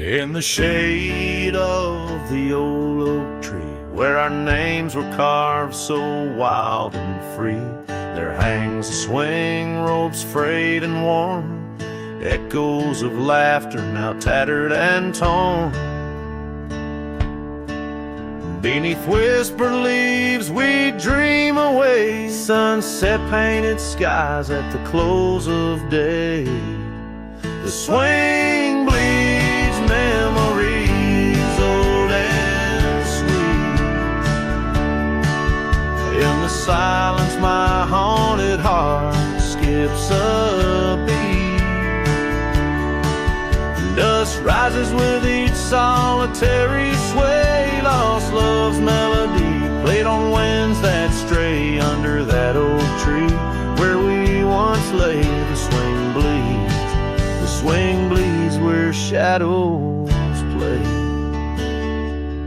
In the shade of the old oak tree, where our names were carved so wild and free, there hangs a swing, ropes frayed and worn, echoes of laughter now tattered and torn. Beneath whispered leaves we dream away, sunset painted skies at the close of day. The swing bleeds memories old and sweet. In the silence my haunted heart skips a beat. Dust rises with each solitary sway, lost love's melody played on winds that stray. Under that old tree where we once lay, the swing bleeds. The swing bleeds where shadows play.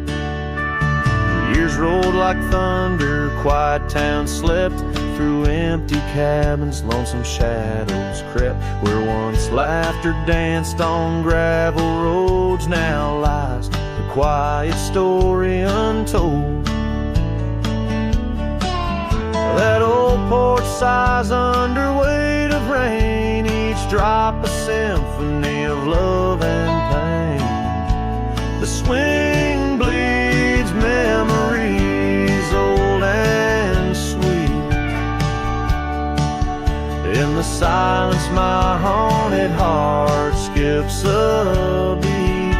The years rolled like thunder, quiet town slept through empty cabins, lonesome shadows crept. Where once laughter danced on gravel roads, now lies the quiet story untold. That old porch sighs under weight of rain, each drop a symphony of love and pain. The swing bleeds memories old and sweet. In the silence my haunted heart skips a beat.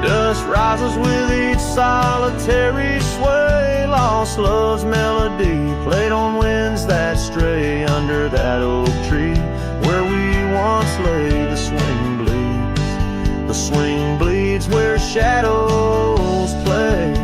Dust rises with each solitary sway, lost love's melody played on winds that stray. Under that oak tree where we once lay, the swing bleeds. The swing bleeds where shadows play.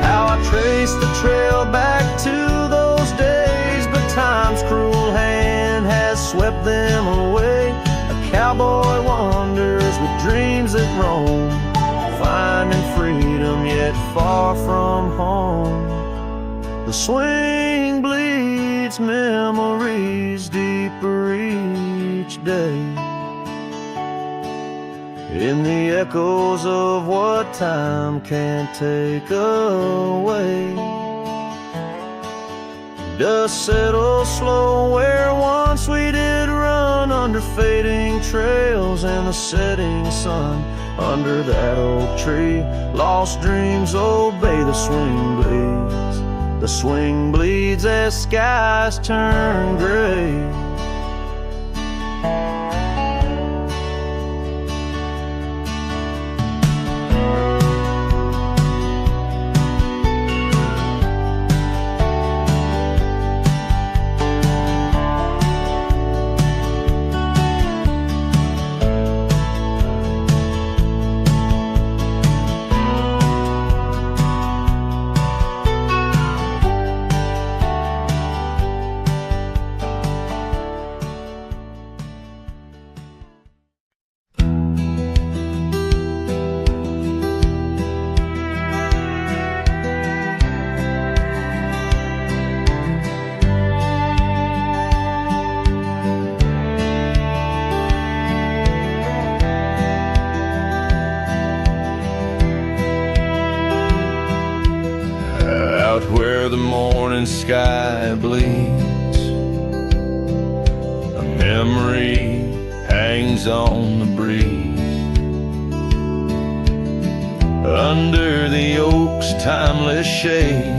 How I trace the trail back to those days, but time's cruel hand has swept them away. A cowboy wanders with dreams that roam, finding freedom yet far from home. The swing bleeds memories deeper each day, in the echoes of what time can't take away. Dust settles slow where once we did run, under fading trails and the setting sun. Under that oak tree lost dreams obey. The swing bleeds. The swing bleeds as skies turn gray. Where the morning sky bleeds, a memory hangs on the breeze. Under the oak's timeless shade,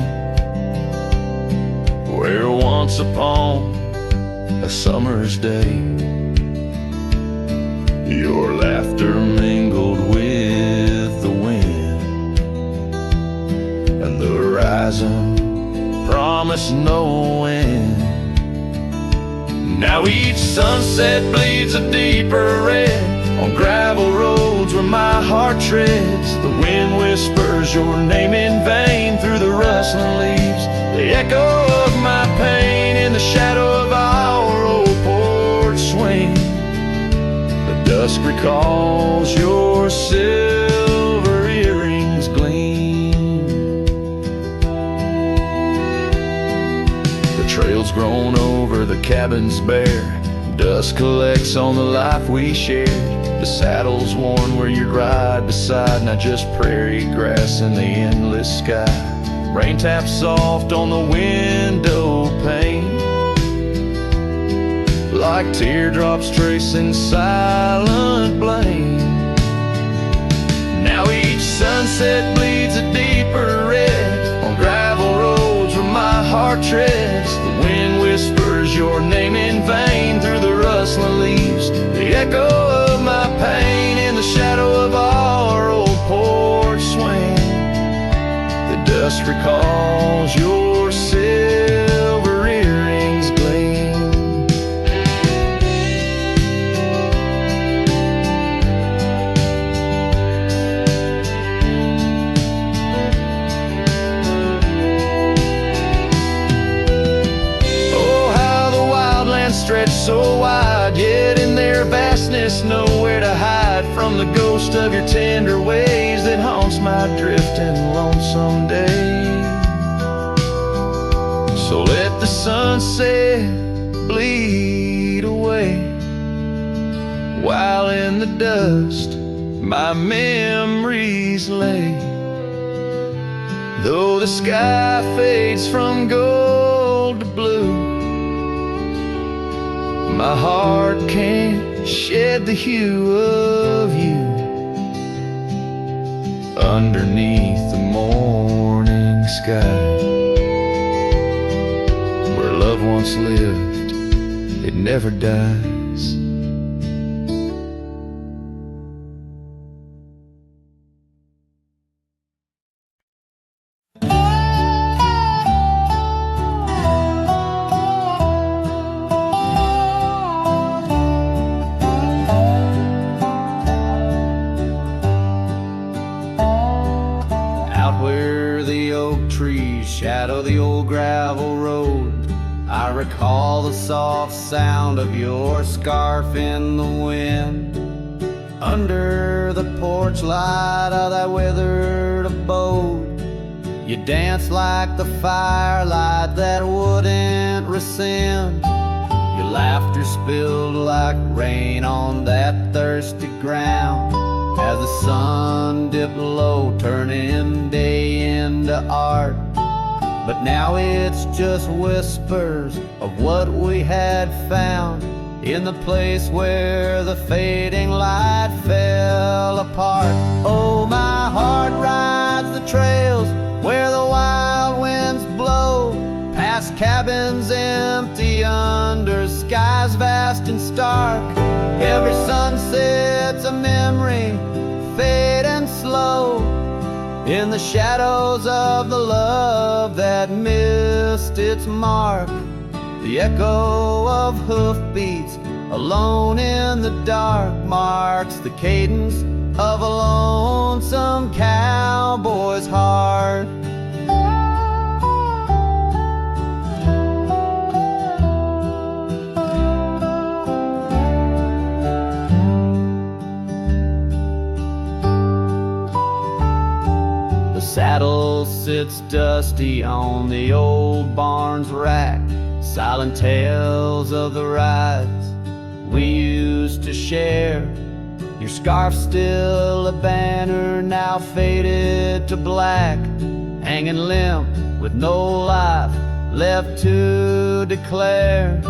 where once upon a summer's day, your laughter mingled with the wind, and the horizon promised no end. Now each sunset bleeds a deeper red on gravel roads where my heart treads. The wind whispers your name in vain through the rustling leaves, the echo of my pain in the shadow of our old porch swing. The dusk recalls your silver earrings gleam. The trail's grown over, the cabin's bare, Dust collects on the life we shared. The saddle's worn where you'd ride beside, not just prairie grass in the endless sky. Rain taps soft on the window pane, like teardrops tracing silent blame. Now each sunset bleeds a deeper red on gravel roads where my heart treads. The wind whispers your name in vain through the rustling leaves. The echo of my pain in the shadow of our old porch swing. The dust recalls your silver earrings gleam. Oh, how the wildlands stretch so wide, yet in their vastness nowhere to hide from the ghost of your tender ways that haunts my drifting lonesome day. So let the sunset bleed away, while in the dust my memories lay. Though the sky fades from gold to blue, my heart can't shed the hue of you. Underneath the morning sky, where love once lived, it never dies. Shadow the old gravel road, I recall the soft sound of your scarf in the wind. Under the porch light of that withered abode, you danced like the firelight that wouldn't rescind. Your laughter spilled like rain on that thirsty ground, as the sun dipped low, turning day into art. But now it's just whispers of what we had found in the place where the fading light fell apart. Oh, my heart rides the trails where the wild winds blow, past cabins empty under skies vast and stark. Every sunset's a memory, fading slow, in the shadows of the love that missed its mark. The echo of hoofbeats alone in the dark marks the cadence of a lonesome cowboy's heart. Saddle sits dusty on the old barn's rack, silent tales of the rides we used to share. Your scarf still a banner, now faded to black, hanging limp with no life left to declare.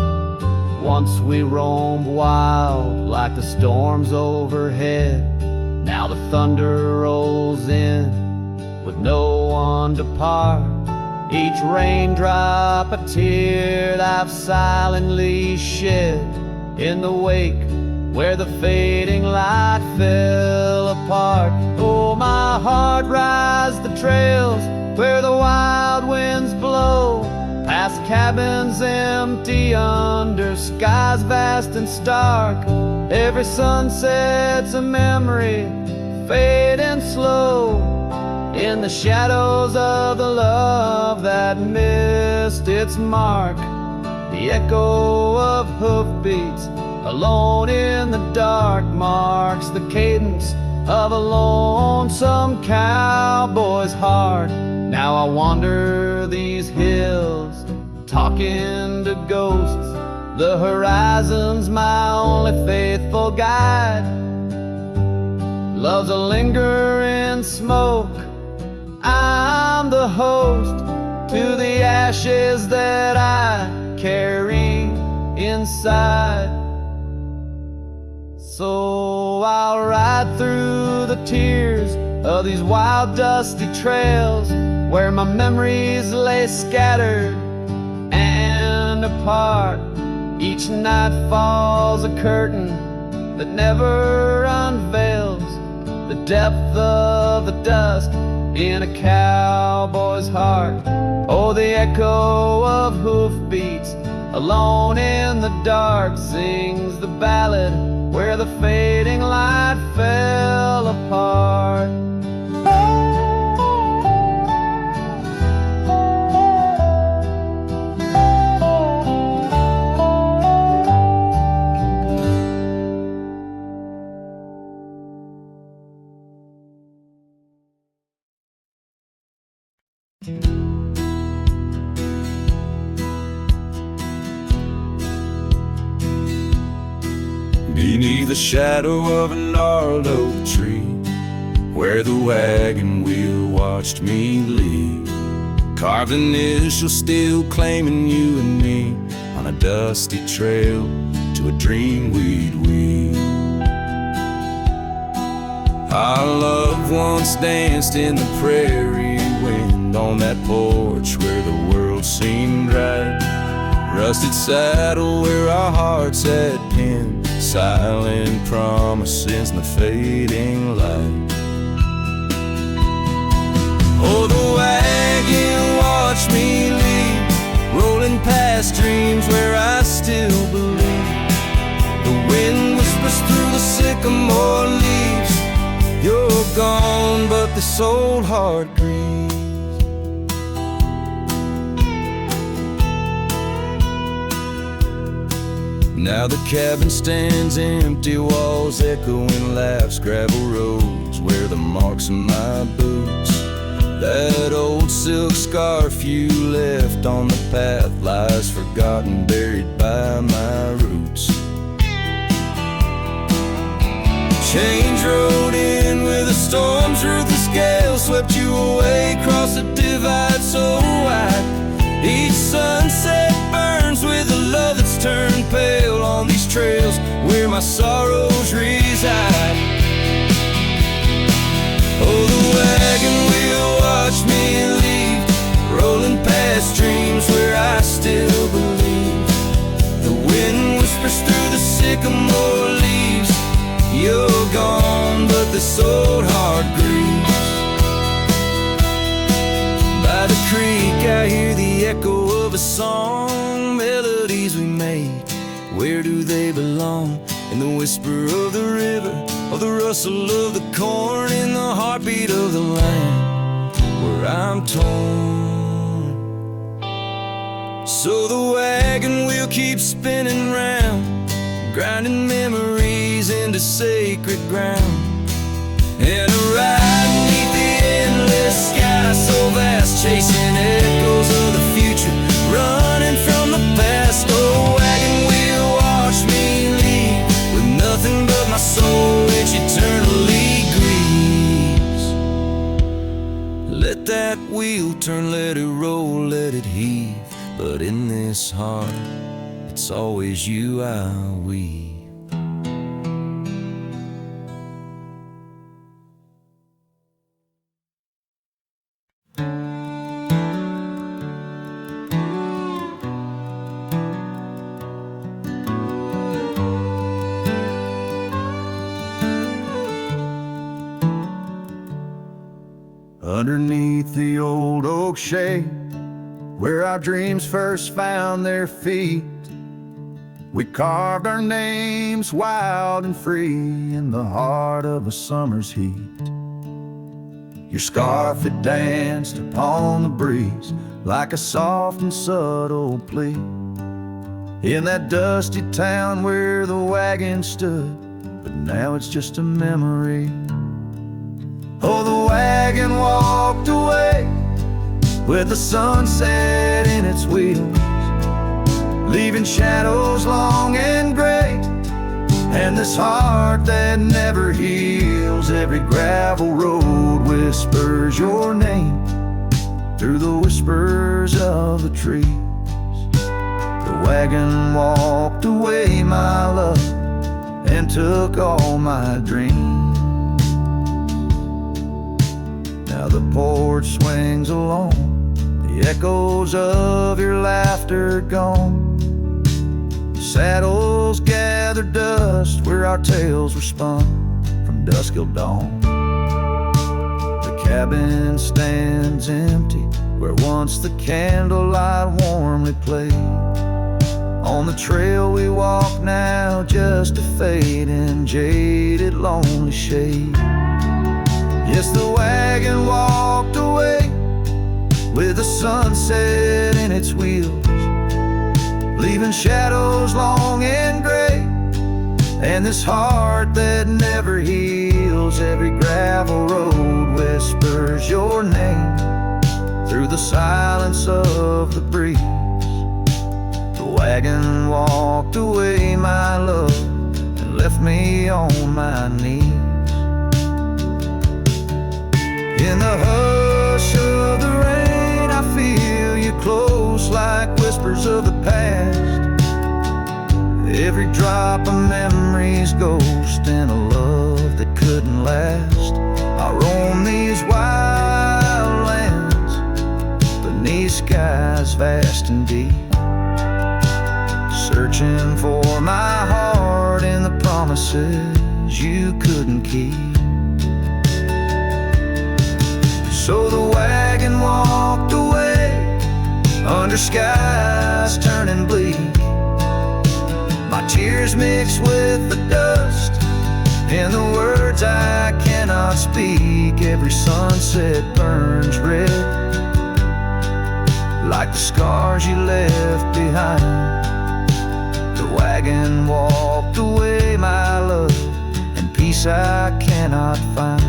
Once we roamed wild like the storms overhead, now the thunder rolls in with no one to part. Each raindrop a tear I've silently shed in the wake where the fading light fell apart. Oh, my heart rides the trails where the wild winds blow, past cabins empty under skies vast and stark. Every sunset's a memory, fading slow, in the shadows of the love that missed its mark. The echo of hoofbeats alone in the dark marks the cadence of a lonesome cowboy's heart. Now I wander these hills, talking to ghosts The horizon's my only faithful guide. Love's a lingering smoke. I'm the host to the ashes that I carry inside. So I'll ride through the tears of these wild dusty trails where my memories lay scattered and apart. Each night falls a curtain that never unveils the depth of the dust in a cowboy's heart. Oh, the echo of hoofbeats alone in the dark sings the ballad where the fading light fell apart. Beneath the shadow of a gnarled oak tree, where the wagon wheel watched me leave, carved initials still claiming you and me on a dusty trail to a dream we'd weave. Our loved ones danced in the prairie wind on that porch where the world seemed right. Rusted saddle where our hearts had pinned silent promises in the fading light. Oh, the wagon watched me leave, rolling past dreams where I still believe. The wind whispers through the sycamore leaves, you're gone, but this old heart grieves. Now the cabin stands empty, walls echoing laughs, gravel roads where the marks of my boots. That old silk scarf you left on the path lies forgotten, buried by my roots. Change rode in with a storm's ruthless gale, swept you away across a divide so wide. Each sunset burns with a love that's turned pale on these trails where my sorrows reside. Oh, the wagon wheel watched me leave, rolling past dreams where I still believe. The wind whispers through the sycamore leaves, you're gone, but this old heart grieves. By the creek I hear the echo of a song, melodies we made, where do they belong? In the whisper of the river, of the rustle of the corn, in the heartbeat of the land where I'm torn. So the wagon wheel keeps spinning round, grinding memories into sacred ground. And a ride beneath the endless sky so vast, chasing echoes of the future, running from the past. Oh, wagon wheel watch me leave, with nothing but my soul which eternally grieves. Let that wheel turn, let it roll, let it heave, but in this heart it's always you I weave. Underneath the old oak shade, where our dreams first found their feet, we carved our names wild and free in the heart of a summer's heat. Your scarf had danced upon the breeze like a soft and subtle plea, in that dusty town where the wagon stood, but now it's just a memory. Oh, the wagon walked away with the sunset in its wheels, leaving shadows long and gray. And this heart that never heals, every gravel road whispers your name through the whispers of the trees. The wagon walked away, my love, and took all my dreams. Now the porch swings along, the echoes of your laughter gone. Saddles gather dust where our tales were spun from dusk till dawn. The cabin stands empty where once the candlelight warmly played. On the trail we walk now, just a fading, jaded, lonely shade. Yes, the wagon walked away with the sunset in its wheels, leaving shadows long and gray, and this heart that never heals. Every gravel road whispers your name through the silence of the breeze. The wagon walked away, my love, and left me on my knees. In the hush of the rain, I feel you close like whispers of the past. Every drop of memory's ghost in a love that couldn't last. I roam these wild lands beneath skies vast and deep, searching for my heart in the promises you couldn't keep. So the wagon walked away under skies turning bleak. My tears mix with the dust and the words I cannot speak. Every sunset burns red like the scars you left behind. The wagon walked away, my love, and peace I cannot find.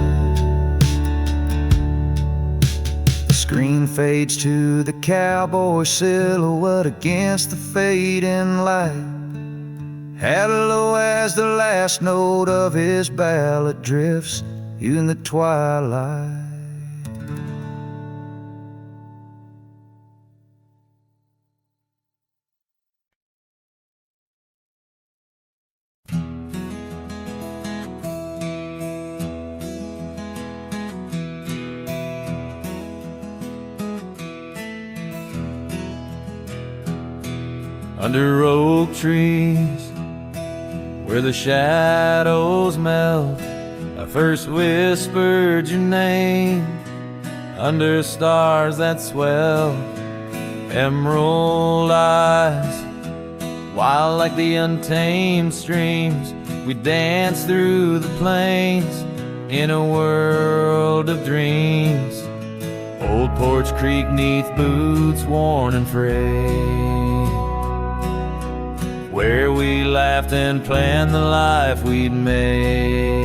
Screen fades to the cowboy silhouette against the fading light. Hello as the last note of his ballad drifts in the twilight. Under oak trees where the shadows melt, I first whispered your name. Under stars that swell, emerald eyes, wild like the untamed streams, we dance through the plains in a world of dreams. Old Porch Creek neath boots worn and frayed, where we laughed and planned the life we'd made.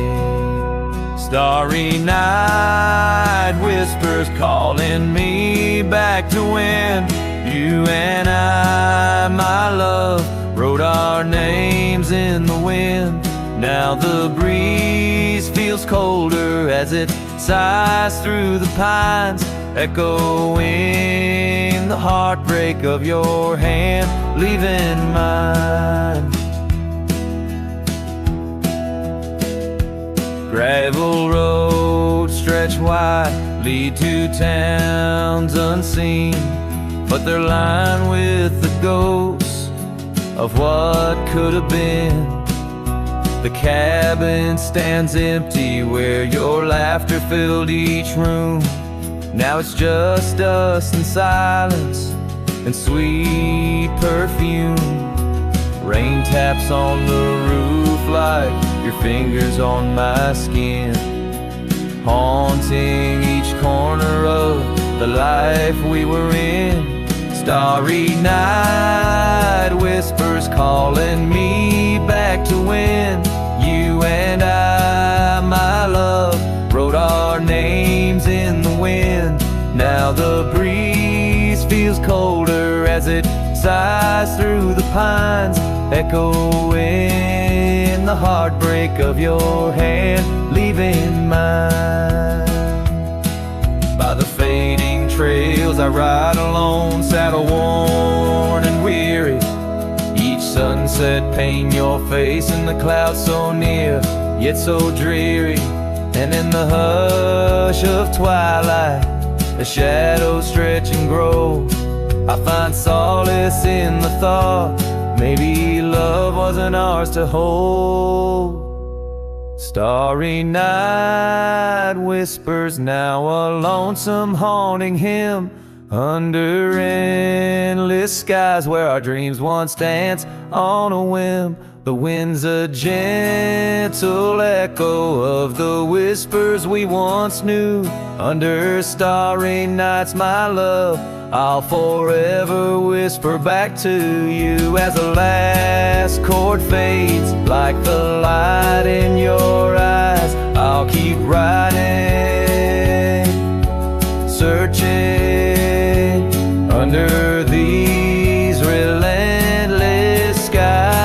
Starry night whispers calling me back to when you and I, my love, wrote our names in the wind. Now the breeze feels colder as it sighs through the pines, echoing the heartbreak of your hand leaving mine. Gravel roads stretch wide, lead to towns unseen, but they're lined with the ghosts of what could have been. The cabin stands empty where your laughter filled each room. Now it's just us and silence and sweet perfume. Rain taps on the roof like your fingers on my skin, haunting each corner of the life we were in. Starry night whispers calling me back to when you and I, my love, wrote our names in the wind. Now the breeze feels colder as as it sighs through the pines, echoing the heartbreak of your hand, leaving mine. By the fading trails I ride alone, saddle worn and weary. Each sunset paint your face in the clouds so near, yet so dreary. And in the hush of twilight, the shadows stretch and grow. I find solace in the thought, maybe love wasn't ours to hold. Starry night whispers now a lonesome haunting hymn, under endless skies where our dreams once danced on a whim. The wind's a gentle echo of the whispers we once knew. Under starry nights, my love, I'll forever whisper back to you. As the last chord fades like the light in your eyes, I'll keep riding, searching under these relentless skies.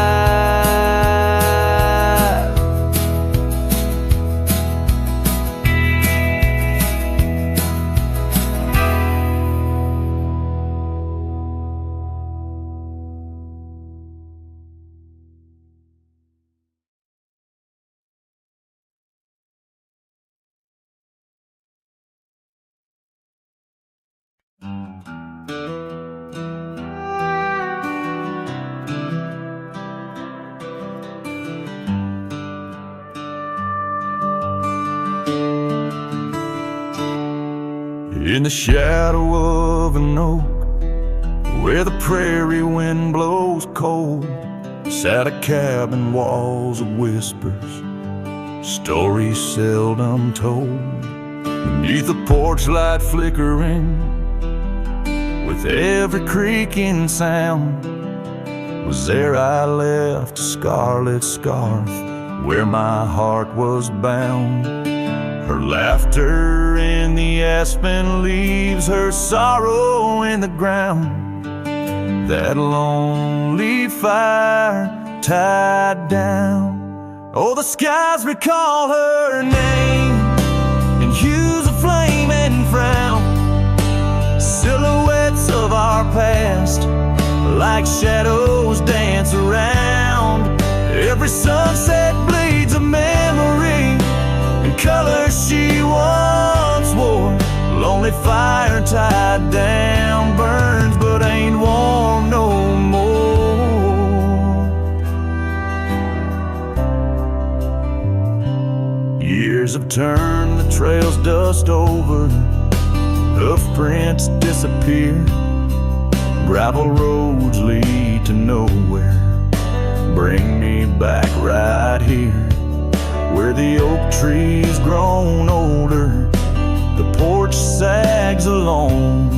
In the shadow of an oak, where the prairie wind blows cold, sat a cabin, walls of whispers, stories seldom told. Beneath the porch light flickering, with every creaking sound, was there I left a scarlet scarf where my heart was bound. Her laughter in the aspen leaves, her sorrow in the ground. That lonely fire tied down. Oh, the skies recall her name in hues of flame and frown. Silhouettes of our past, like shadows, dance around. Every sunset bleeds a memory, colors she once wore. Lonely fire tied down, burns but ain't warm no more. Years have turned the trails dust over, hoof prints disappear. Gravel roads lead to nowhere, bring me back right here. Where the oak tree's grown older, the porch sags alone.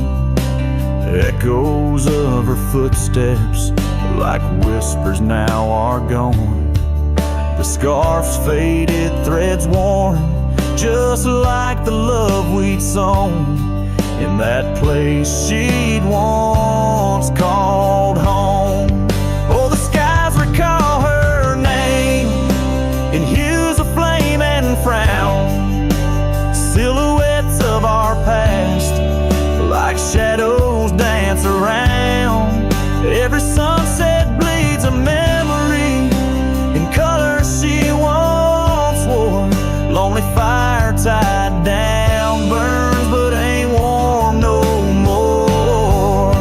Echoes of her footsteps, like whispers, now are gone. The scarf's faded, threads worn, just like the love we'd sown in that place she'd once called home. Oh, the skies recall her name in hues of flame and frown. Silhouettes of our past, like shadows, dance around. Every sunset bleeds a memory in colors she once wore. Lonely fire tied down, burns but ain't warm no more.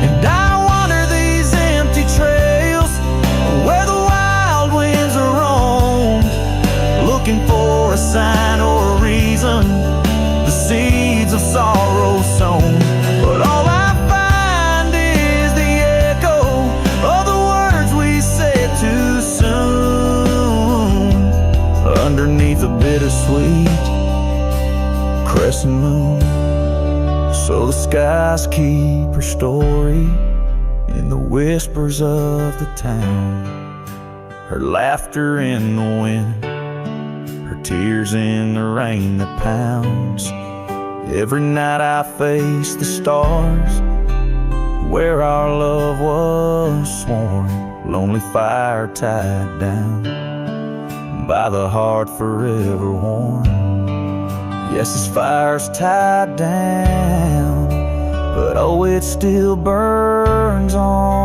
And I wander these empty trails where the wild winds are roamed, looking for a sign or a reason, the seeds of sorrow sown. But all I find is the echo of the words we said too soon, underneath a bittersweet crescent moon. So the skies keep her story in the whispers of the town, her laughter in the wind, her tears in the rain that pounds. Every night I face the stars, where our love was sworn, lonely fire tied down by the heart forever warm. Yes, this fire's tied down, but oh, it still burns on.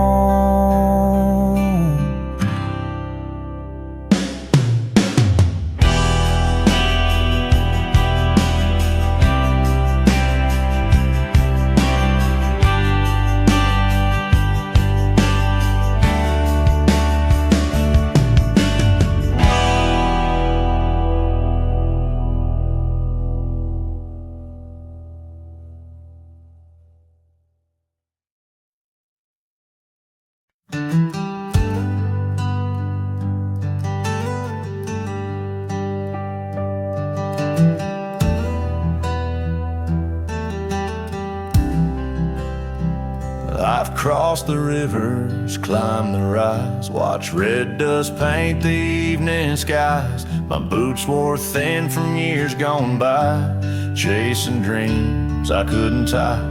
I've crossed the rivers, climbed the rise, watched red dust paint the evening skies. My boots wore thin from years gone by, chasing dreams I couldn't tie.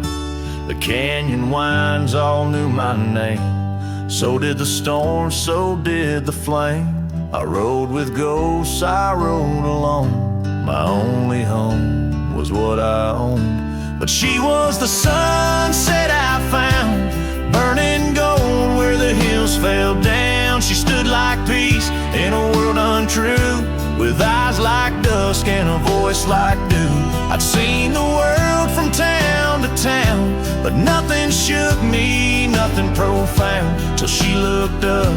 The canyon winds all knew my name, so did the storm, so did the flame. I rode with ghosts, I rode alone. My only home was what I owned, but she was the sunset I found, burning gold where the hills fell down. She stood like peace in a world untrue, with eyes like dusk and a voice like dew. I'd seen the world from town to town, but nothing shook me, nothing profound, till she looked up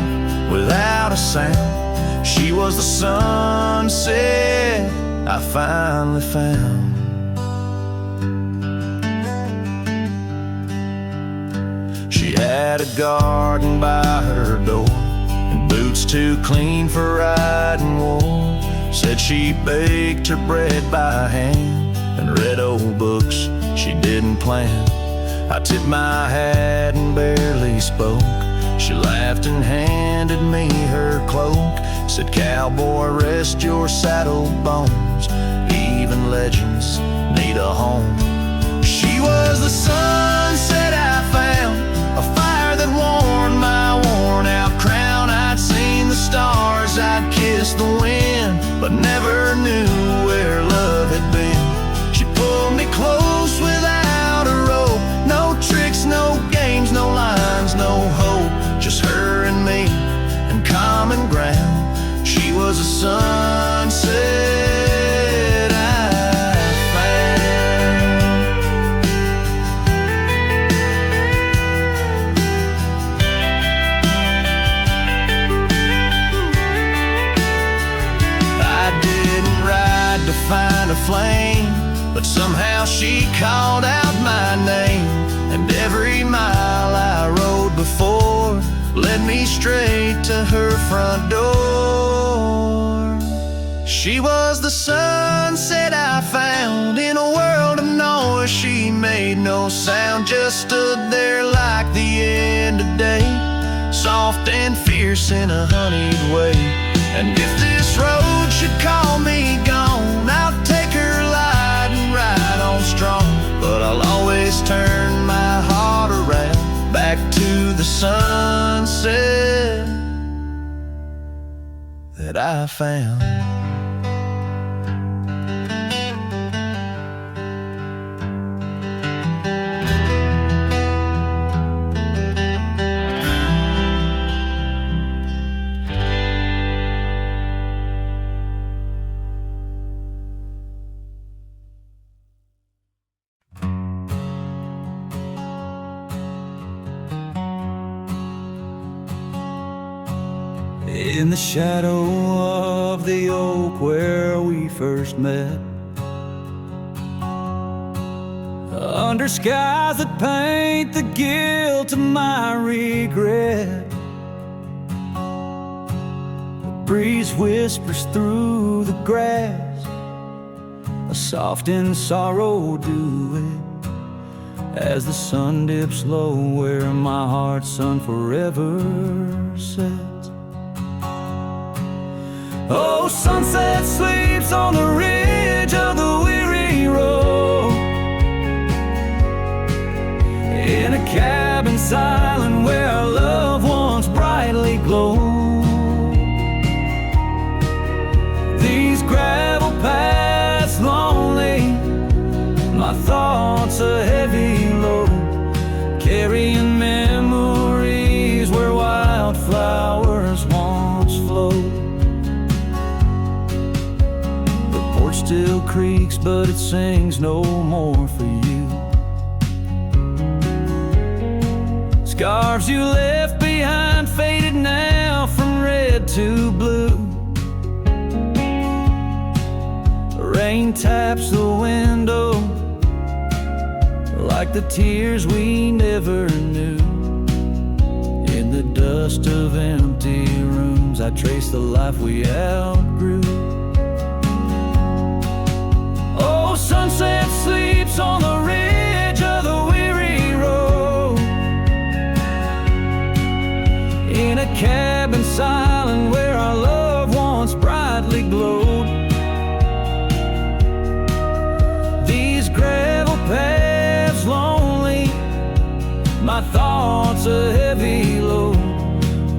without a sound. She was the sunset I finally found. She had a garden by her door, and boots too clean for riding wool. Said she baked her bread by hand and read old books she didn't plan. I tipped my hat and barely spoke. She laughed and handed me her cloak, said, "Cowboy, rest your saddle bones, even legends need a home." She was the sunset I found, a fire that warmed my worn-out crown. I'd seen the stars, I'd kissed the wind, but never knew where love had been. She pulled me close without a rope, no tricks, no games, no lines, no hope, just her and me and common ground. She was a sunset I found. I didn't ride to find a flame, but somehow she called out my name, and every mile I rode before led me straight to her front door. She was the sunset I found in a world of noise. She made no sound, just stood there like the end of day, soft and fierce in a honeyed way. And if this road should call me gone, I'll take her light and ride on strong, but I'll always turn my heart around back to the sunset that I found. In the shadow of the oak where we first met, under skies that paint the guilt of my regret, the breeze whispers through the grass, a soft in sorrow duet, as the sun dips low where my heart's sun forever sets. Oh, sunset sleeps on the ridge of the weary road, in a cabin this island where our love once brightly glowed. These gravel paths lonely, my thoughts a heavy load, carrying memories where wildflowers once flowed. The porch still creaks, but it sings no more for you. Scarves you left behind faded now from red to blue. Rain taps the window like the tears we never knew. In the dust of empty rooms, I trace the life we outgrew. Oh, sunset sleeps on the ridge of the weary road, in a cabin silent where our love once brightly glowed. These gravel paths lonely, my thoughts a heavy load,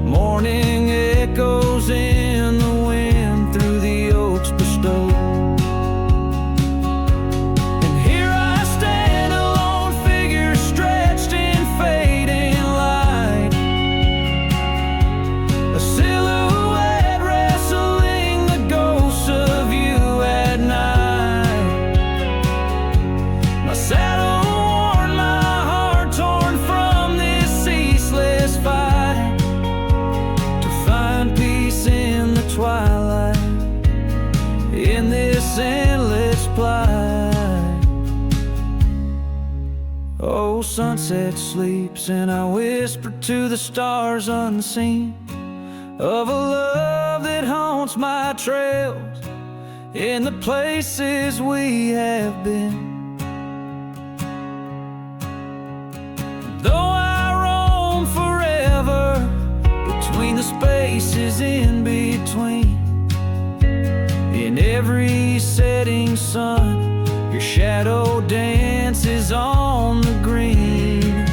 morning echoes in the wind through the oaks bestowed. And here I stand, a lone figure stretched in fading light, a silhouette wrestling the ghosts of you at night. My saddle worn, my heart torn from this ceaseless fight, to find peace in the twilight, in this endless plight. Oh, sunset sleeps and I whisper to the stars unseen of a love that haunts my trails in the places we have been. Though I roam forever between the spaces in between, in every setting sun, your shadow dances on the green.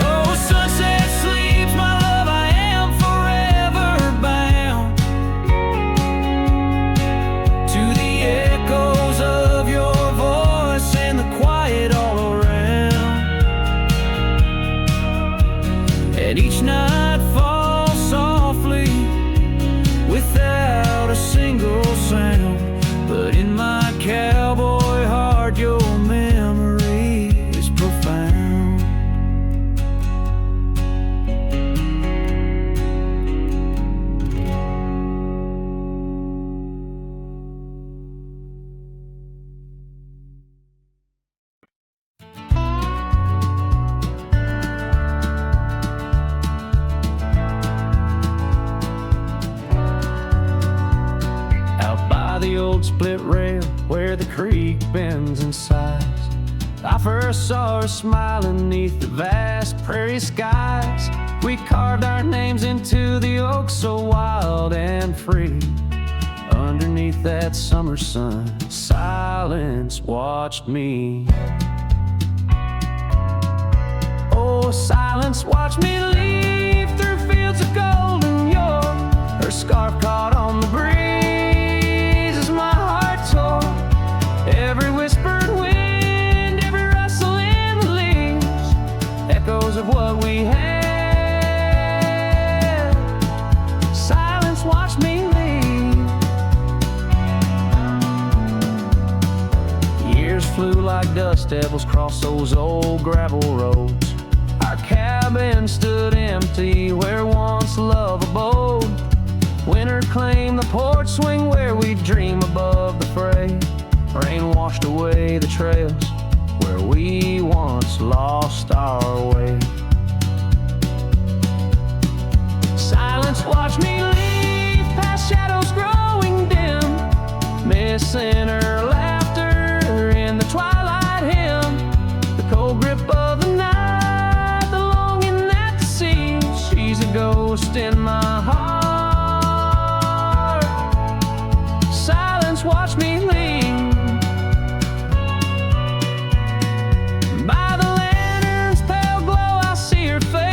Oh, sunset sleeps, my love, I am forever bound to the echoes of your voice and the quiet all around. And each night falls softly without a single sound, but in my cowboy heart your memory is profound. Out by the old split rail where the creek bends and sighs, I first saw her smiling neath the vast prairie skies. We carved our names into the oak so wild and free. Underneath that summer sun, silence watched me. Oh, silence watched me leave through fields of golden yore. Her scarf caught on the breeze as my heart tore. Every whispered wind, every rustle in the leaves, echoes of what we had. Silence watched me leave. Years flew like dust devils across those old gravel roads. Our cabin stood empty where once love abode. Winter claimed the porch swing where we dream above the fray. Rain washed away the trails where we once lost our way. Silence watched me leave past shadows growing dim, missing her laughter in the twilight hymn. The cold grip of the night, the longing that the sea. She's a ghost in my heart. Silence watched me leave. By the lantern's pale glow, I see her face.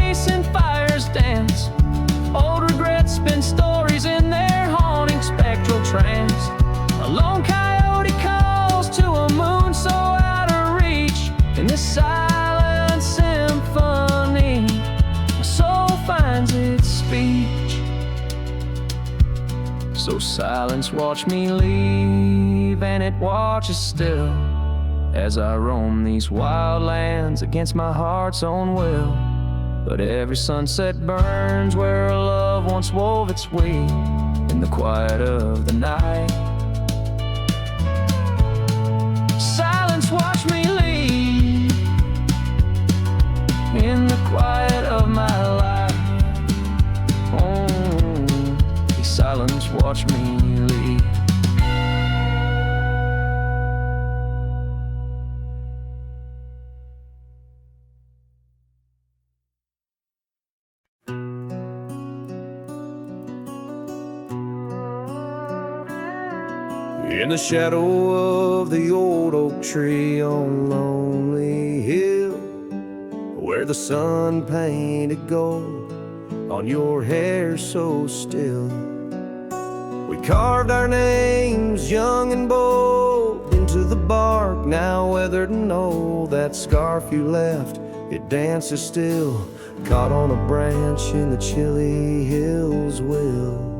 silence watched me leave, and it watches still as I roam these wild lands against my heart's own will. But every sunset burns where a love once wove its way in the quiet of the night. Silence watched me leave in the quiet of my life. Oh, silence watched me leave. In the shadow of the old oak tree on Lonely Hill, where the sun painted gold on your hair so still, we carved our names young and bold into the bark, now weathered and old. That scarf you left, it dances still, caught on a branch in the chilly hills will.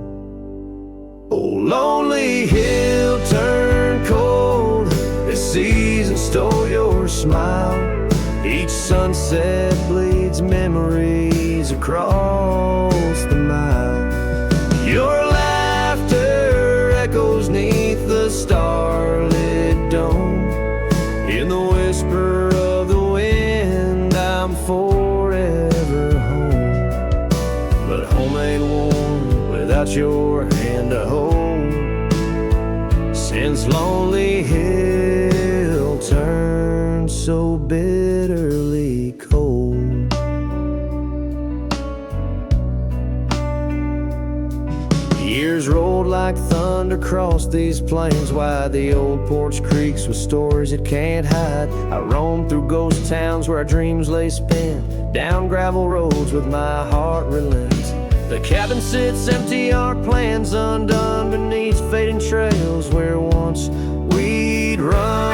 Oh, lonely hill turned cold, this season stole your smile. Each sunset bleeds memories across the mile. Your laughter echoes neath the starlit dome. In the whisper of the wind, I'm forever home. But home ain't warm without your hand to hold. Since Lonely Hill turned so bitterly cold. Years rolled like thunder across these plains wide, the old porch creaks with stories it can't hide. I roamed through ghost towns where our dreams lay spent, down gravel roads with my heart relents. The cabin sits empty, our plans undone beneath fading trails where once we'd run.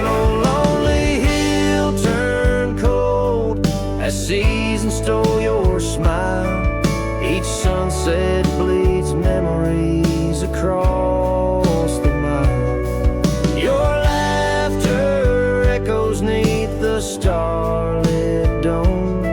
Oh, lonely hill turned cold as season stole your smile. Each sunset bleeds memories across the mile. Your laughter echoes neath the starlit dome.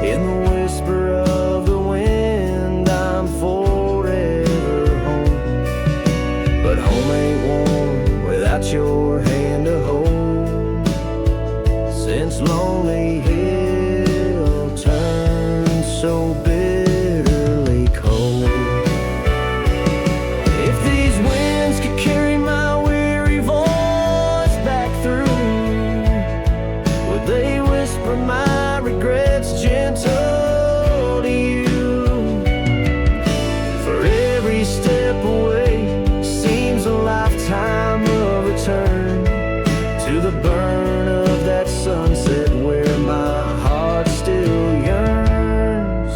In the whisper of the wind, I'm forever home. But home ain't warm without your hand to hold. Since Lonely Hill turned so bitterly cold. If these winds could carry my weary voice back through, would they whisper my regrets gentle to you? For every step away seems a lifetime of return to the burn of that sunset where my heart still yearns.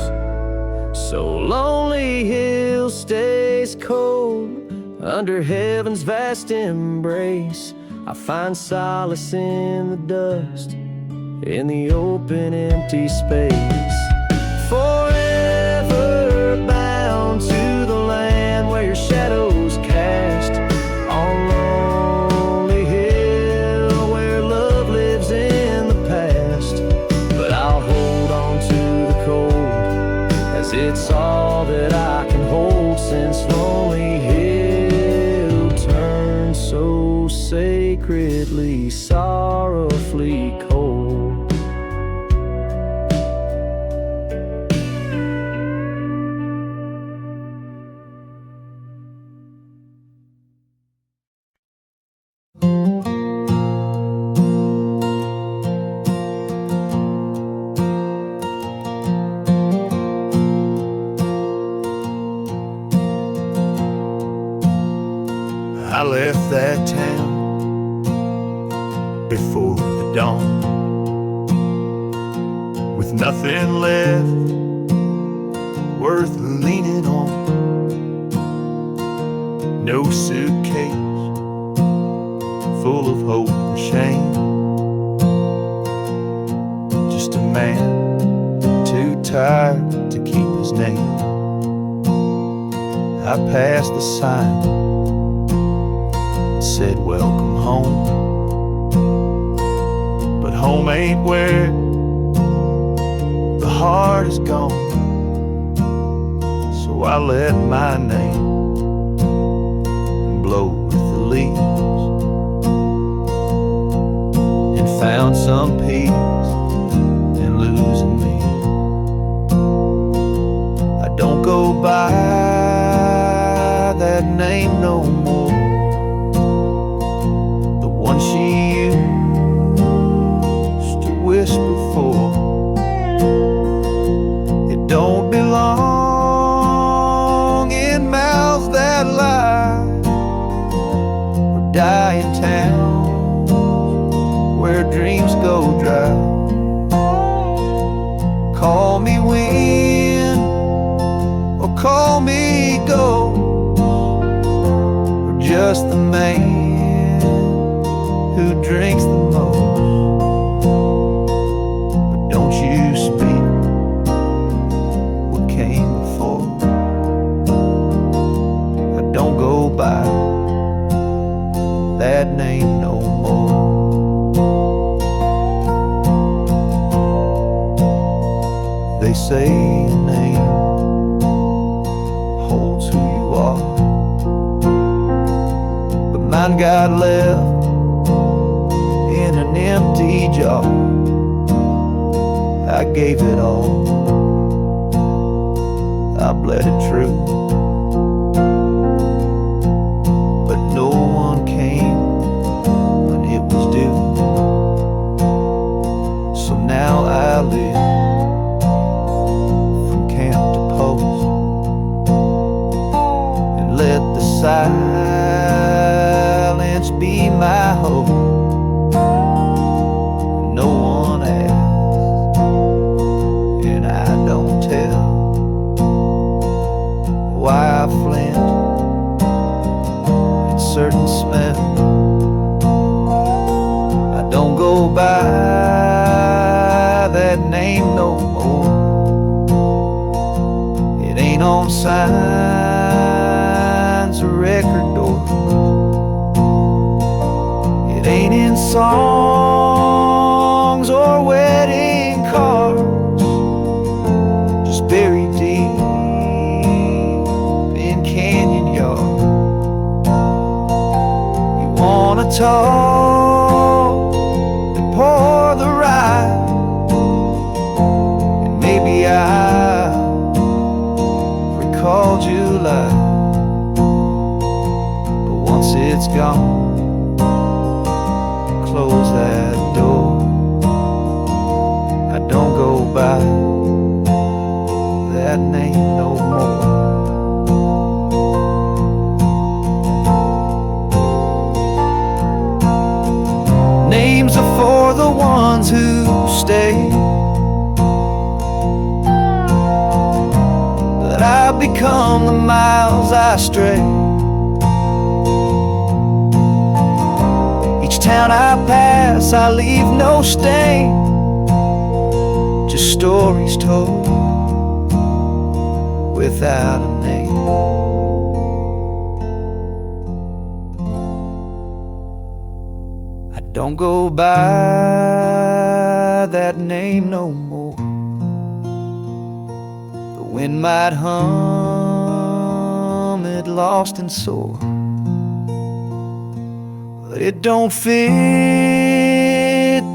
So Lonely Hill stays cold under heaven's vast embrace. I find solace in the dust, in the open empty space. Forever bound to the land where your shadows cast on Lonely Hill, where love lives in the past. But I'll hold on to the cold, as it's all that I can hold. Since Lonely Hill turned so sacredly, sorrowfully cold. I left that town before the dawn, with nothing left worth leaning on. No suitcase full of hope and shame, just a man too tired to keep his name. I passed the sign that said welcome home, but home ain't where the heart is gone. So I let my name blow with the leaves and found some peace in losing me. I don't go by that name no more, the one she used to whisper for. It don't belong in mouths that lie, or die in towns where dreams go dry. Call me wind or call me ghost, or just the man who drinks the most. But don't you speak what came before. I don't go by that name no more. They say a name holds who you are, but mine got left in an empty jar. I gave it all, I bled it true, but no one came when it was due. So now I live from camp to post, and let the silence be my hope. No one asks, and I don't tell why I flint at certain smells. I don't go by that name no more. It ain't on signs or record doors. It ain't in songs or wedding cards, just buried deep in canyon yards. You wanna talk and pour the rye, and maybe I recall July, but once it's gone, close that door. I don't go by that name no more. Names are for the ones who stay, but I've become the miles I stray. Each town I pass, I leave no stain, just stories told without a name. I don't go by that name no more. The wind might hum it lost and sore, but it don't fit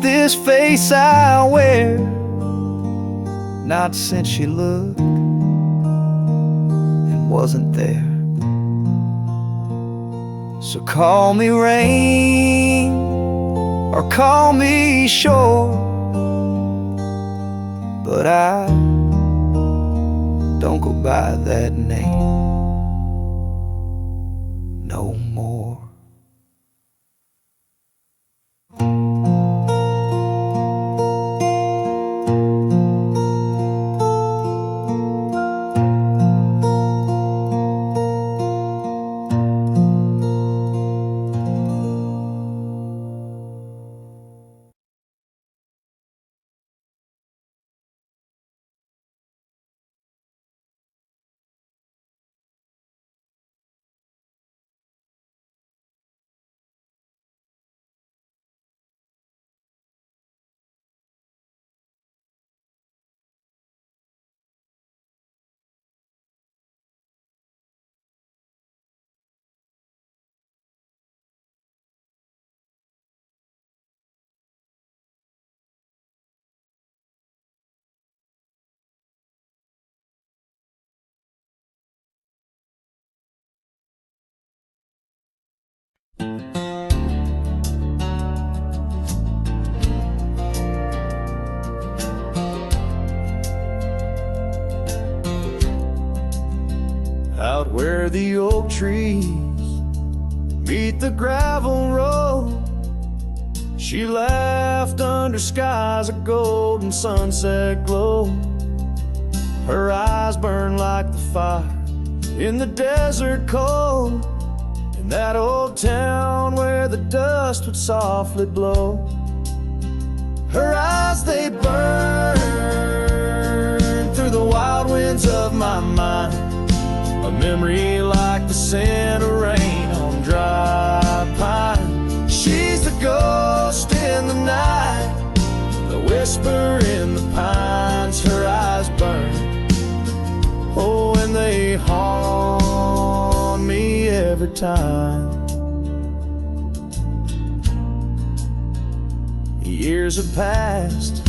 this face I wear, not since you looked and wasn't there. So call me rain or call me shore, but I don't go by that name no more. where the oak trees meet the gravel road. She laughed under skies of golden sunset glow. Her eyes burned like the fire in the desert cold, in that old town where the dust would softly blow. Her eyes, they burn through the wild winds of my mind, a memory like the scent of rain on dry pine. She's the ghost in the night, the whisper in the pines. Her eyes burn, oh, and they haunt me every time. Years have passed,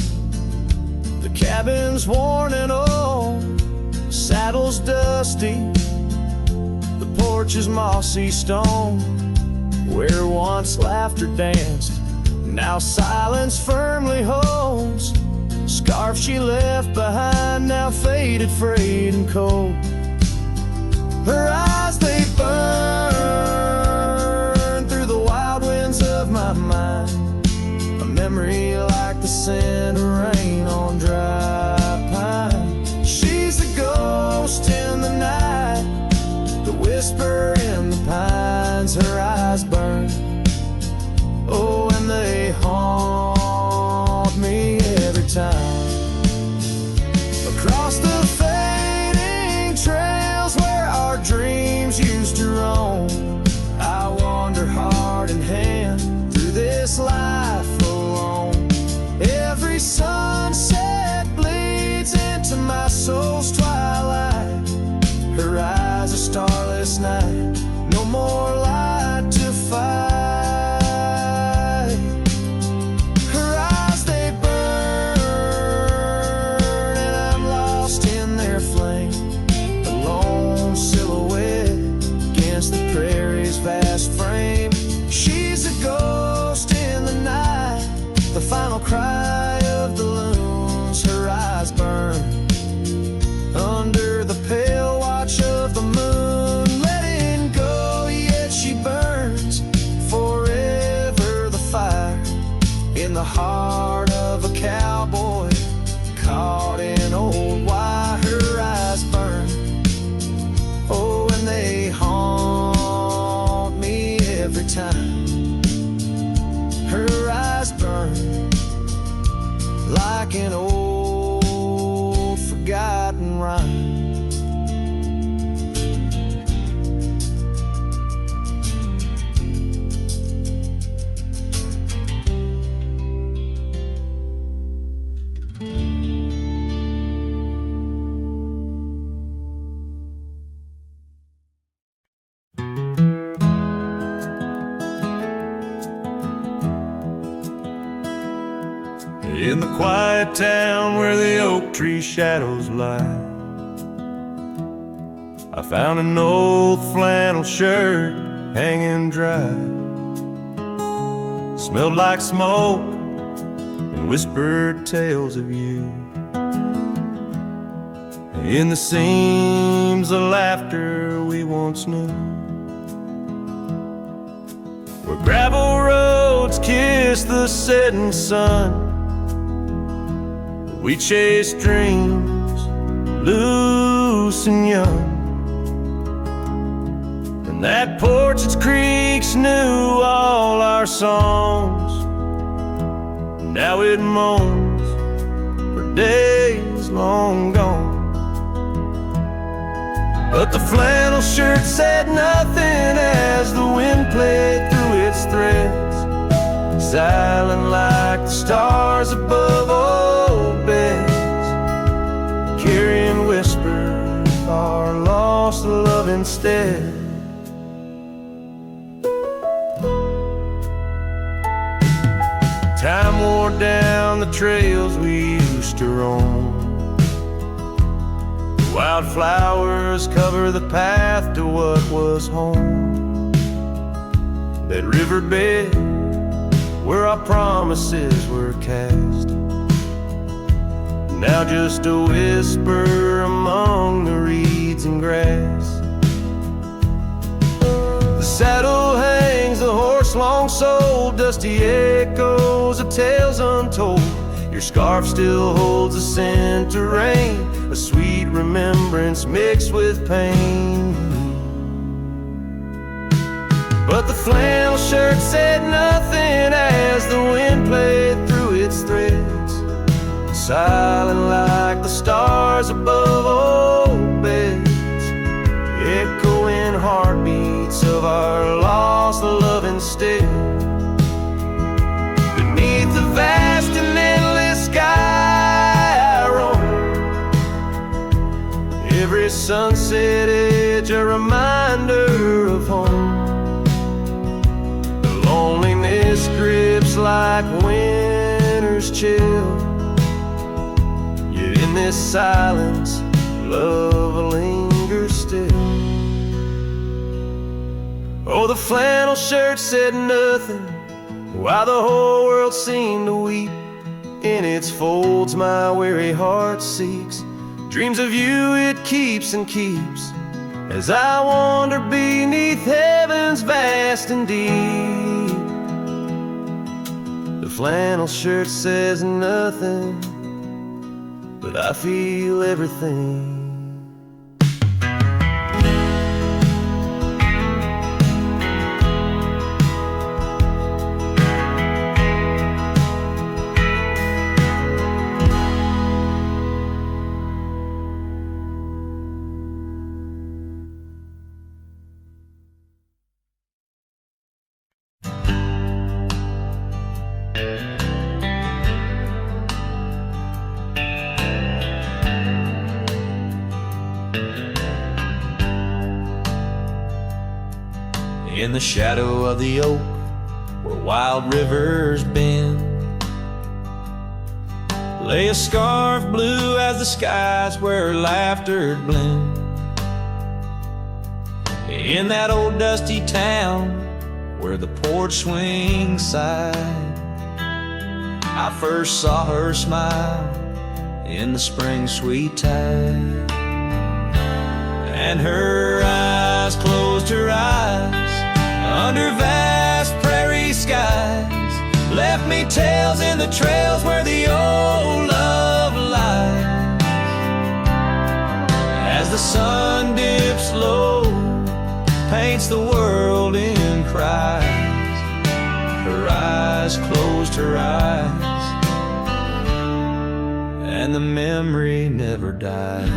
the cabin's worn and old, saddle's dusty, the porch is mossy stone. Where once laughter danced, now silence firmly holds. Scarf she left behind, now faded, frayed and cold. Her eyes, they burn through the wild winds of my mind, a memory like the scent of rain on dry pine. She's the ghost in the night, the whisper in the pines. Her eyes burn, oh, and they haunt me every time. Across the fading trails where our dreams used to roam, I wander heart in hand through this life alone. Every sunset bleeds into my soul's twilight. Her eyes a starless night, no more light to fight. Her eyes, they burn, and I'm lost in their flame, a lone silhouette against the prairie's vast frame. She's a ghost in the night, the final cry of the loons. Her eyes burn under the pale watch of the moon, letting go, yet she burns forever. The fire in the heart of a cowboy caught in old wire. Her eyes burn, oh, and they haunt me every time. Her eyes burn like an old forgotten rhyme. In the quiet town where the oak tree shadows lie, I found an old flannel shirt hanging dry. Smelled like smoke and whispered tales of you. In the seams of laughter we once knew, where gravel roads kiss the setting sun, we chased dreams loose and young. And that porch, its creaks knew all our songs. Now it moans for days long gone. But the flannel shirt said nothing as the wind played through its threads, silent like the stars above old beds, carrying whispers of our lost love instead. Time wore down the trails we used to roam. Wildflowers cover the path to what was home. That riverbed where our promises were cast, now just a whisper among the reeds and grass. saddle hangs the horse long sold, dusty echoes of tales untold. Your scarf still holds a scent of rain, a sweet remembrance mixed with pain. But the flannel shirt said nothing as the wind played through its threads, silent like the stars above old beds, echoing heartbeats of our lost love instead. Beneath the vast and endless sky I roam, every sunset edge a reminder of home. Loneliness grips like winter's chill, yet in this silence, love lingers still. Oh, the flannel shirt said nothing, while the whole world seemed to weep. In its folds my weary heart seeks, dreams of you it keeps and keeps, as I wander beneath heaven's vast and deep. The flannel shirt says nothing, but I feel everything. In the shadow of the oak, where wild rivers bend, lay a scarf blue as the skies where laughter blend. In that old dusty town where the porch swings sighed, I first saw her smile in the spring sweet tide. And her eyes closed her eyes under vast prairie skies, left me tales in the trails where the old love lies. As the sun dips low, paints the world in cries, her eyes closed her eyes, and the memory never dies.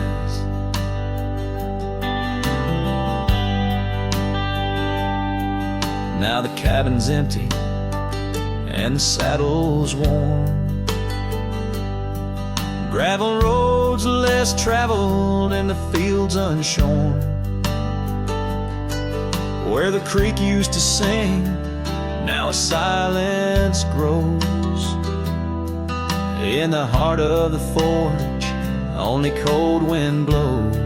Now the cabin's empty and the saddle's worn, gravel roads less traveled and the fields unshorn. Where the creek used to sing, now a silence grows. In the heart of the forge, only cold wind blows.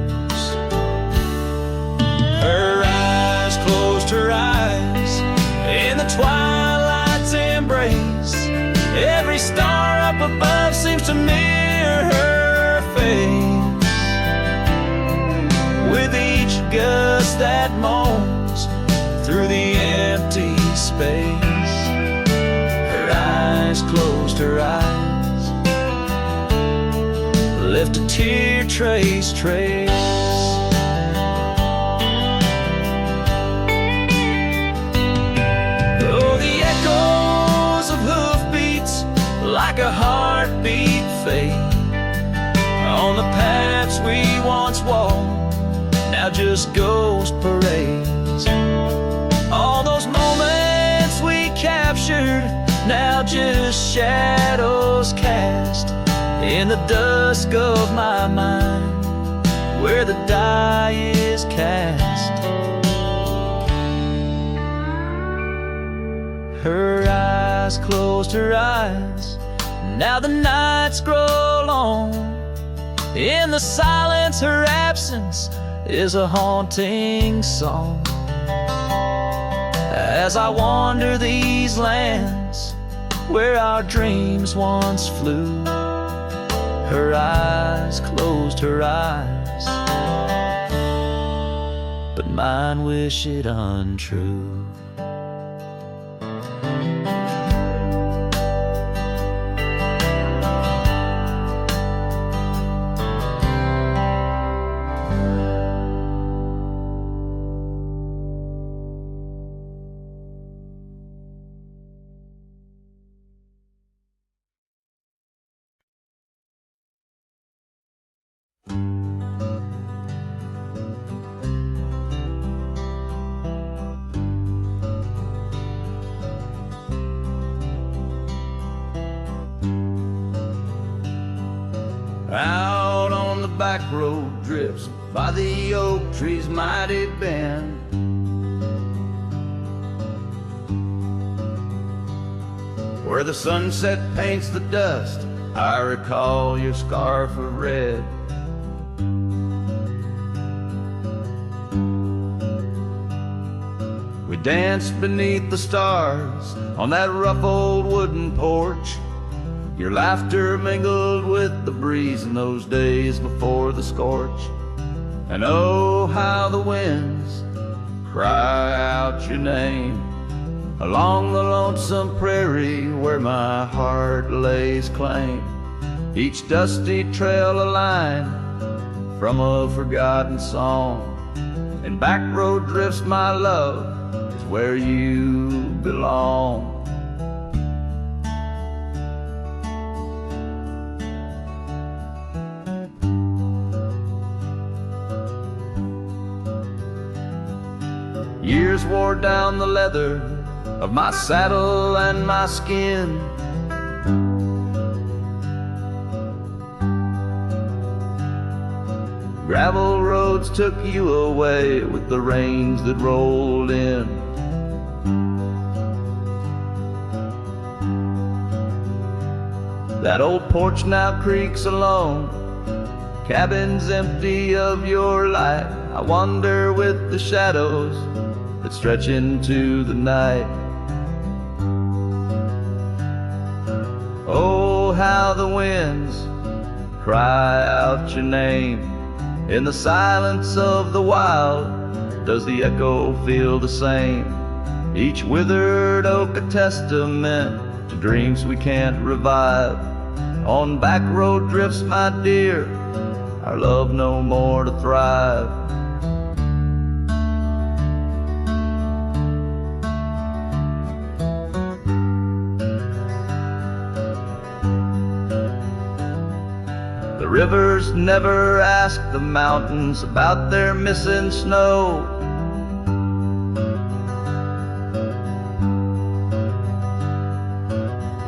Her eyes closed her eyes in the twilight's embrace. Every star up above seems to mirror her face. With each gust that moans through the empty space, her eyes closed her eyes, left a tear trace. Like a heartbeat fade on the paths we once walked, now just ghost parades. All those moments we captured, now just shadows cast in the dusk of my mind, where the die is cast. Her eyes closed her eyes, now the nights grow long. In the silence, her absence is a haunting song. As I wander these lands where our dreams once flew, her eyes closed her eyes, but mine wish it untrue. Out on the back road drifts by the oak tree's mighty bend, where the sunset paints the dust, I recall your scarf of red. We danced beneath the stars on that rough old wooden porch. Your laughter mingled with the breeze in those days before the scorch. And oh, how the winds cry out your name along the lonesome prairie where my heart lays claim. Each dusty trail a line from a forgotten song, and back road drifts, my love, is where you belong. Years wore down the leather of my saddle and my skin. Gravel roads took you away with the rains that rolled in. That old porch now creaks alone, cabins empty of your light. I wander with the shadows that stretch into the night. Oh, how the winds cry out your name. In the silence of the wild, does the echo feel the same? Each withered oak a testament to dreams we can't revive. On back road drifts, my dear, our love no more to thrive. The rivers never ask the mountains about their missing snow.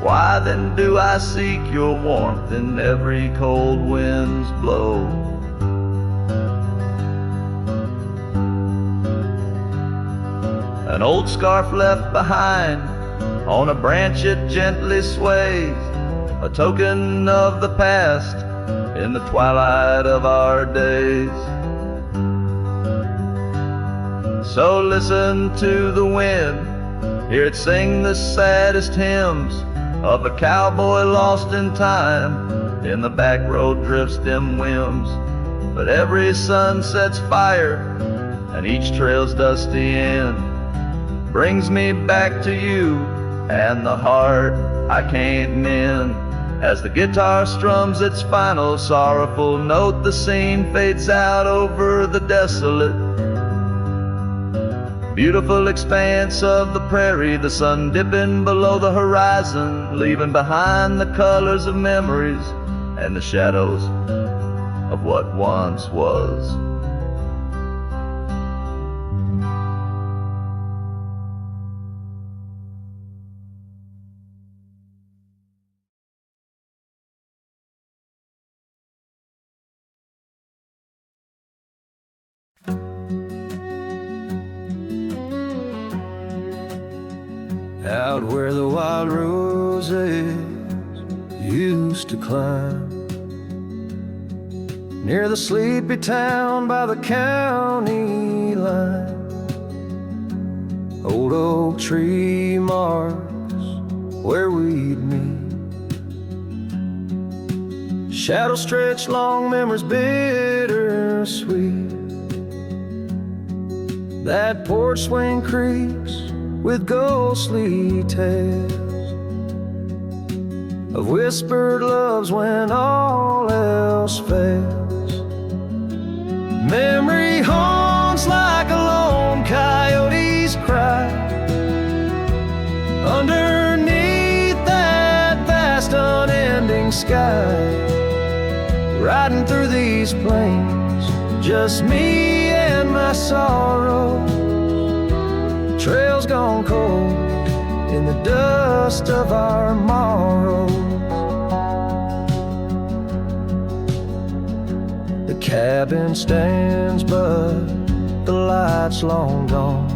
Why then do I seek your warmth in every cold wind's blow? An old scarf left behind on a branch it gently sways, a token of the past in the twilight of our days. So listen to the wind, hear it sing the saddest hymns of a cowboy lost in time in the back road drifts dim whims. But every sun sets fire and each trail's dusty end brings me back to you and the heart I can't mend. As the guitar strums its final sorrowful note, the scene fades out over the desolate, beautiful expanse of the prairie, the sun dipping below the horizon, leaving behind the colors of memories and the shadows of what once was. Out where the wild roses used to climb, near the sleepy town by the county line, old oak tree marks where we'd meet. Shadows stretch long, memories bittersweet. That porch swing creaks with ghostly tales of whispered loves when all else fails. Memory haunts like a lone coyote's cry underneath that vast unending sky. Riding through these plains, just me and my sorrow. Trails gone cold in the dust of our morrows. The cabin stands, but the light's long gone.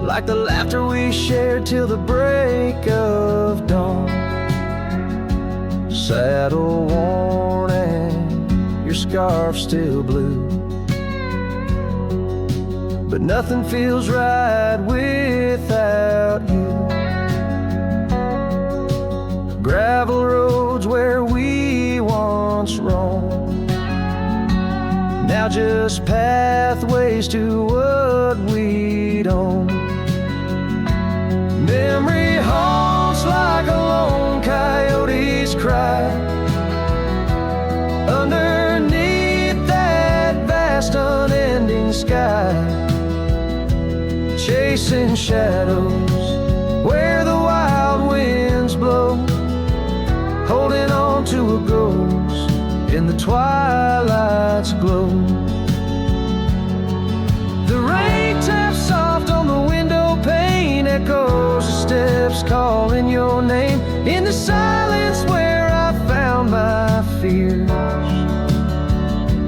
Like the laughter we shared till the break of dawn. Saddle worn and your scarf still blue, but nothing feels right without you. Gravel roads where we once roamed, now just pathways to what we'd own. Memory haunts like a lone coyote's cry underneath that vast unending sky. Chasing shadows where the wild winds blow, holding on to a ghost in the twilight's glow. The rain taps soft on the window pane, echoes of steps calling your name in the silence where I found my fears.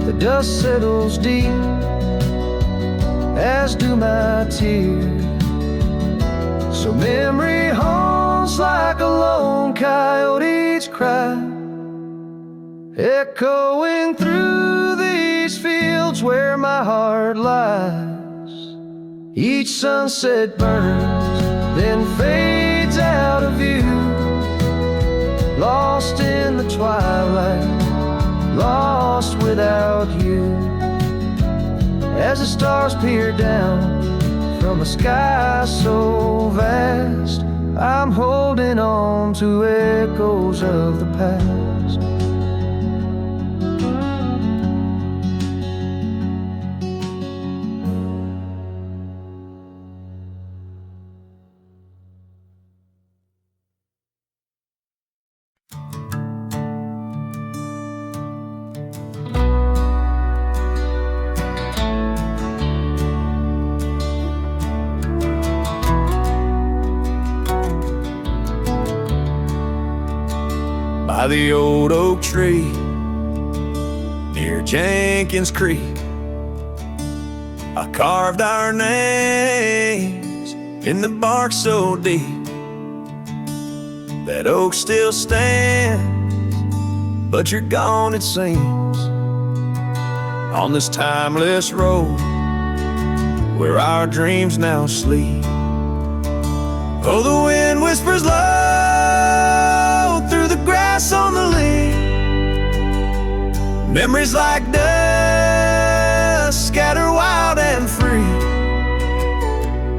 The dust settles deep, as do my tears. So memory haunts like a lone coyote's cry, echoing through these fields where my heart lies. Each sunset burns, then fades out of view, lost in the twilight, lost without you. As the stars peer down from a sky so vast, I'm holding on to echoes of the past. By the old oak tree near Jenkins Creek, I carved our names in the bark so deep. That oak still stands, but you're gone it seems, on this timeless road where our dreams now sleep. Oh, the wind whispers low through the grass on the lea. Memories like dust scatter wild and free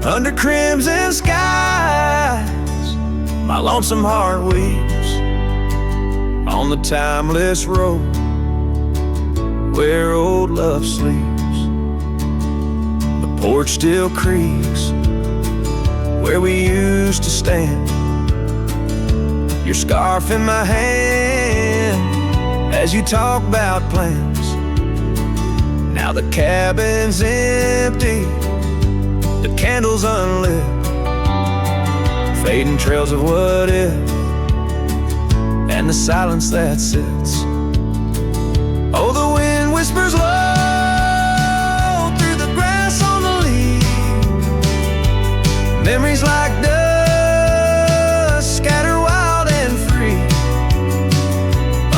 under crimson skies. My lonesome heart weeps on the timeless road where old love sleeps. The porch still creaks where we used to stand, your scarf in my hand as you talk about plans. Now the cabin's empty, the candles unlit, fading trails of what if, and the silence that sits. Oh, the wind whispers low through the grass on the lea. Memories like dust scatter wild and free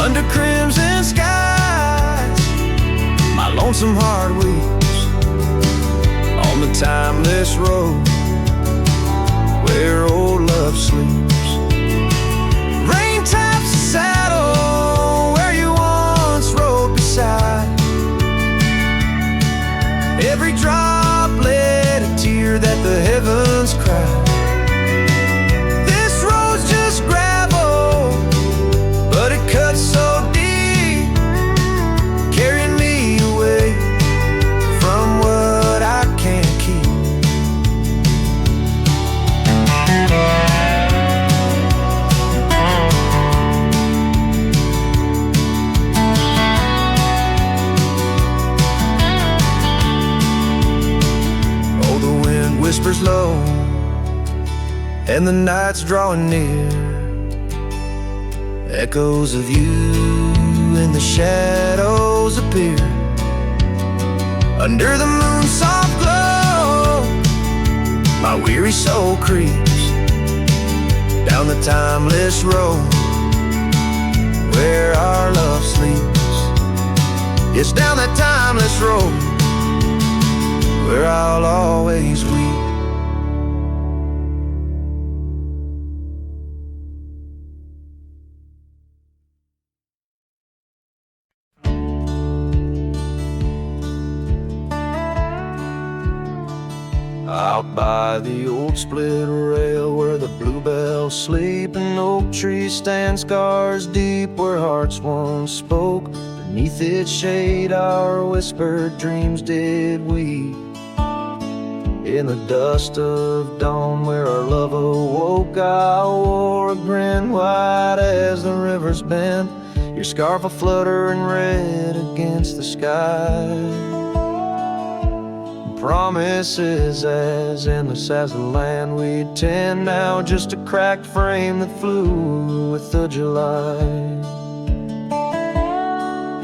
under crimson skies. My lonesome heart weeps on the timeless road where old love sleeps. Rain taps the saddle where you once rode beside. Every and the night's drawing near. Echoes of you in the shadows appear. Under the moon's soft glow, my weary soul creeps down the timeless road where our love sleeps. It's down that timeless road where I'll always weep. Out by the old split rail where the bluebells sleep, and oak trees stand scars deep where hearts once spoke. Beneath its shade our whispered dreams did weep. In the dust of dawn where our love awoke, I wore a grin wide as the river's bend. Your scarf a-flutter in red against the sky. Promises as endless as the land we'd tend, now just a cracked frame that flew with the July.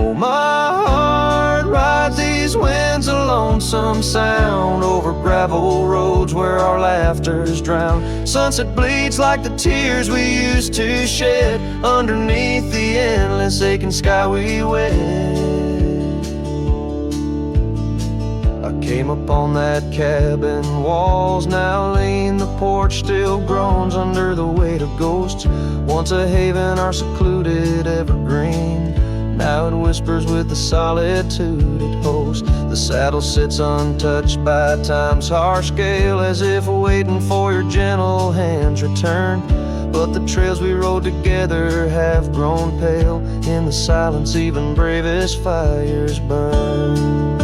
Oh, my heart rides these winds, a lonesome sound over gravel roads where our laughter's drowned. Sunset bleeds like the tears we used to shed underneath the endless aching sky we wed. Came upon that cabin walls now lean, the porch still groans under the weight of ghosts. Once a haven, our secluded evergreen, now it whispers with the solitude it hosts. The saddle sits untouched by time's harsh gale, as if waiting for your gentle hand's return. But the trails we rode together have grown pale, in the silence even bravest fires burn.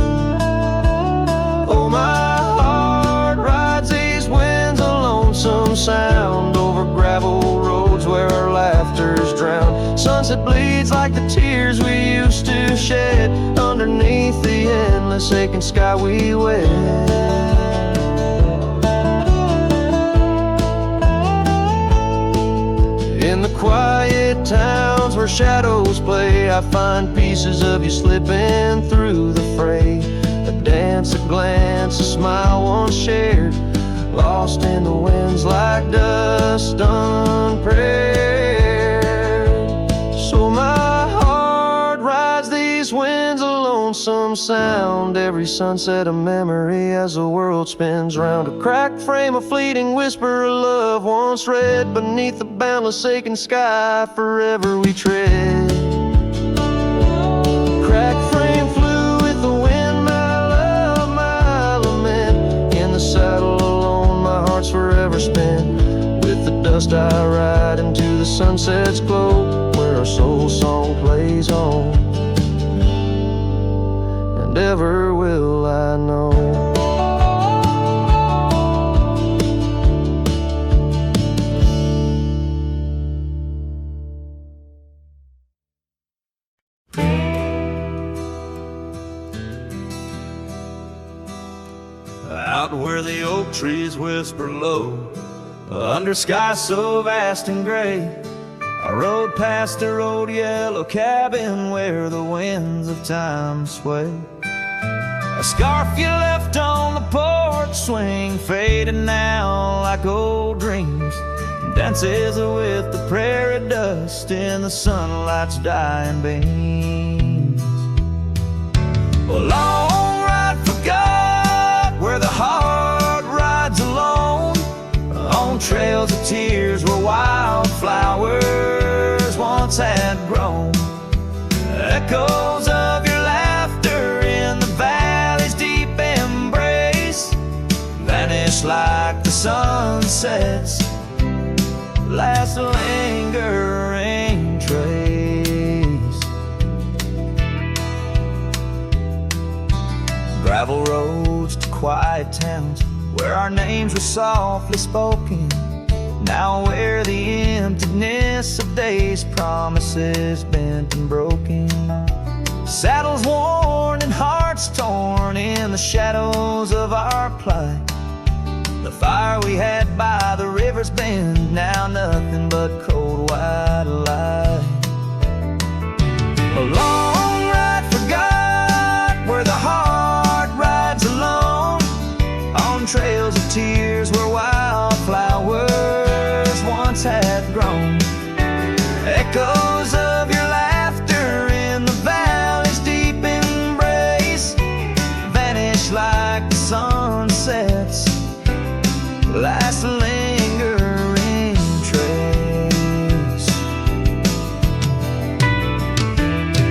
Oh, my heart rides these winds, a lonesome sound over gravel roads where our laughter's drowned. Sunset bleeds like the tears we used to shed underneath the endless aching sky we wed. In the quiet towns where shadows play, I find pieces of you slipping through the fray. A dance, a glance, a smile once shared, lost in the winds like dust unprepared. So my heart rides these winds, a lonesome sound, every sunset a memory as the world spins round. A cracked frame, a fleeting whisper of love once read beneath the boundless aching sky forever we tread. Cracked frame flew with the wind, saddle alone, my heart's forever spent. With the dust I ride into the sunset's glow, where our soul song plays on, and ever will I know. Out where the oak trees whisper low, under skies so vast and gray, I rode past the old yellow cabin where the winds of time sway. A scarf you left on the porch swing, fading now like old dreams, dances with the prairie dust in the sunlight's dying beams. A long ride forgot where the heart rides alone, on trails of tears where wildflowers once had grown. Echoes of your laughter in the valley's deep embrace vanish like the sunset's last lingering trace. Gravel roads to quiet towns where our names were softly spoken, now where the emptiness of days' promises bent and broken. Saddles worn and hearts torn in the shadows of our plight, The fire we had by the river's bend, now nothing but cold white light. A long ride forgot where the heart rides alone, on trails of tears where wildflowers once had grown. Echoes of your laughter in the valley's deep embrace vanish like the sunset's last lingering trace.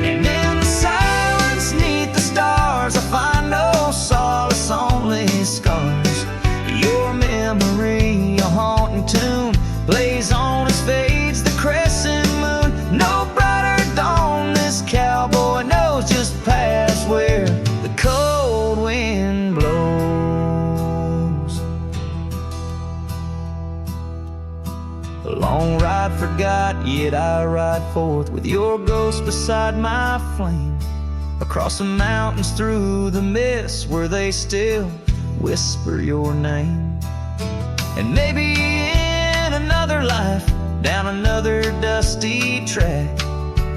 And in the silence neath the stars I find no solace, only scars. Your memory, a haunting tune, plays on as fades the crescent moon. No brighter dawn, this cowboy knows just past where the cold wind blows. A long ride forgot, yet I ride forth with your ghost beside my flame, across the mountains through the mist where they still whisper your name. And maybe in another life, down another dusty track,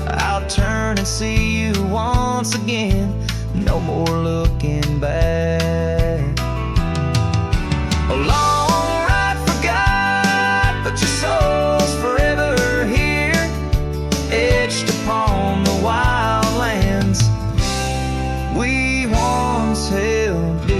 I'll turn and see you once again, no more looking back. A long ride forgot, but your soul's forever here, etched upon the wild lands we once held dear.